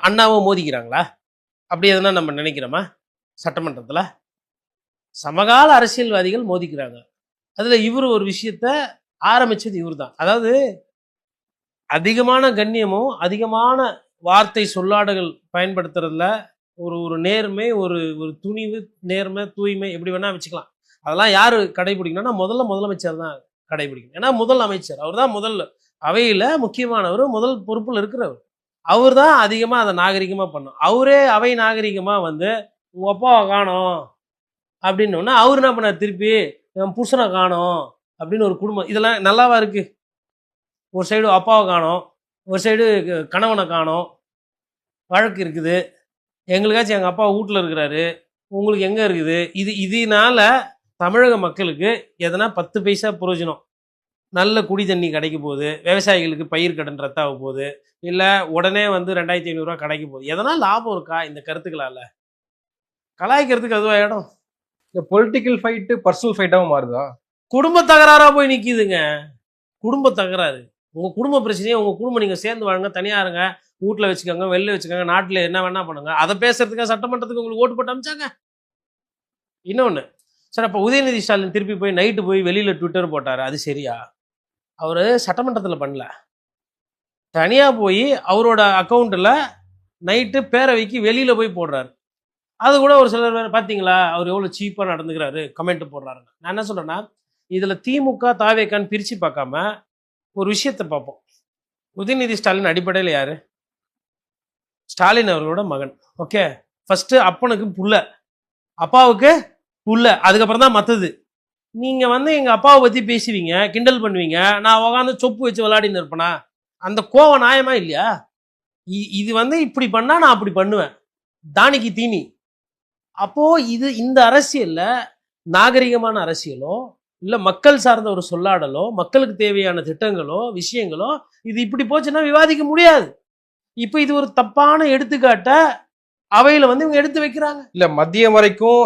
அண்ணாவும் மோதிக்கிறாங்களா? அப்படி எதுனா நம்ம நினைக்கிறோமா? சட்டமன்றத்தில் சமகால அரசியல்வாதிகள் மோதிக்கிறாங்க. அதுல இவர் ஒரு விஷயத்த ஆரம்பிச்சது இவர் தான். அதாவது அதிகமான கண்ணியமும் அதிகமான வார்த்தை சொல்லாடல்கள் பயன்படுத்துறதுல ஒரு ஒரு நேர்மை, ஒரு ஒரு துணிவு, நேர்மை, தூய்மை எப்படி வேணா வச்சுக்கலாம். அதெல்லாம் யாரு கடைபிடிக்கணும்னா முதலமைச்சர் தான் கடைபிடிக்கணும். ஏன்னா முதல் அமைச்சர் அவர் தான், முதல் அவையில முக்கியமானவர், முதல் பொறுப்புல இருக்கிறவர். அவர் தான் அதிகமா அதை நாகரிகமா பண்ணும். அவரே அவை நாகரிகமா வந்து உங்க அப்பாவை காணோம் அப்படின்னு அவர் என்ன பண்ணார், திருப்பி என் புருஷனை காணோம் அப்படின்னு ஒரு குடும்பம். இதெல்லாம் நல்லாவா இருக்கு? ஒரு சைடு அப்பாவை காணோம், ஒரு சைடு கணவனை காணோம், வழக்கு இருக்குது, எங்களுக்காச்சும் எங்கள் அப்பா வீட்டில் இருக்கிறாரு, உங்களுக்கு எங்கே இருக்குது? இதனால தமிழக மக்களுக்கு எதனா 10 பைசா பிரயோஜனம்? நல்ல குடி தண்ணி கிடைக்க போகுது, விவசாயிகளுக்கு பயிர் கடன் ரத்தாக போகுது, இல்லை உடனே வந்து 2500 கிடைக்க போகுது, எதனா லாபம் இருக்கா இந்த கருத்துக்களால்? கலாய்க்கிறதுக்கு அதுவா இடம்? இந்த பொலிட்டிக்கல் ஃபைட்டு பர்சனல் ஃபைட்டாகவும் மாறுதா? குடும்ப தகராறாக போய் நிற்கிதுங்க. குடும்ப தகராறு, உங்கள் குடும்ப பிரச்சனையை உங்கள் குடும்பம் நீங்கள் சேர்ந்து வாழுங்க, தனியாக இருங்க, வீட்டில் வச்சுக்கோங்க, வெளில வச்சுக்கோங்க, நாட்டில் என்ன வேணா பண்ணுங்க. அதை பேசுறதுக்காக சட்டமன்றத்துக்கு உங்களுக்கு ஓட்டு போட்டு அமிச்சாங்க. இன்னொன்று சார், அப்போ உதயநிதி ஸ்டாலின் திருப்பி போய் நைட்டு போய் வெளியில் ட்விட்டர் போட்டார், அது சரியா? அவர் சட்டமன்றத்தில் பண்ணல, தனியாக போய் அவரோட அக்கௌண்ட்டில் நைட்டு பேரவைக்கு வெளியில் போய் போடுறாரு. அது கூட ஒரு சிலர் பார்த்தீங்களா அவர் எவ்வளோ சீப்பாக நடந்துக்கிறாரு கமெண்ட் போடுறாருங்க. நான் என்ன சொல்கிறேன்னா, இதில் திமுக தாவேக்கான்னு பிரித்து பார்க்காம ஒரு விஷயத்தை பார்ப்போம். உதயநிதி ஸ்டாலின் அடிப்படையில் யாரு? ஸ்டாலின் அவர்களோட மகன். ஓகே, ஃபர்ஸ்ட் அப்பனுக்கு புள்ள, அப்பாவுக்கு புள்ள, அதுக்கப்புறம் தான் மற்றது. நீங்க வந்து எங்க அப்பாவை பத்தி பேசுவீங்க, கிண்டல் பண்ணுவீங்க, நான் உட்காந்து சொப்பு வச்சு விளையாடின்னு இருப்பேனா? அந்த கோவம் நியாயமா இல்லையா? இது வந்து இப்படி பண்ணா நான் அப்படி பண்ணுவேன், தானிக்கு தீனி. அப்போ இந்த அரசியல்ல நாகரிகமான அரசியலோ இல்ல மக்கள் சார்ந்த ஒரு சொல்லாடலோ, மக்களுக்கு தேவையான திட்டங்களோ விஷயங்களோ இது இப்படி போச்சுன்னா விவாதிக்க முடியாது. இப்ப இது ஒரு தப்பான எடுத்துக்காட்ட அவையில வந்து இவங்க எடுத்து வைக்கிறாங்க. இல்ல மதியம் வரைக்கும்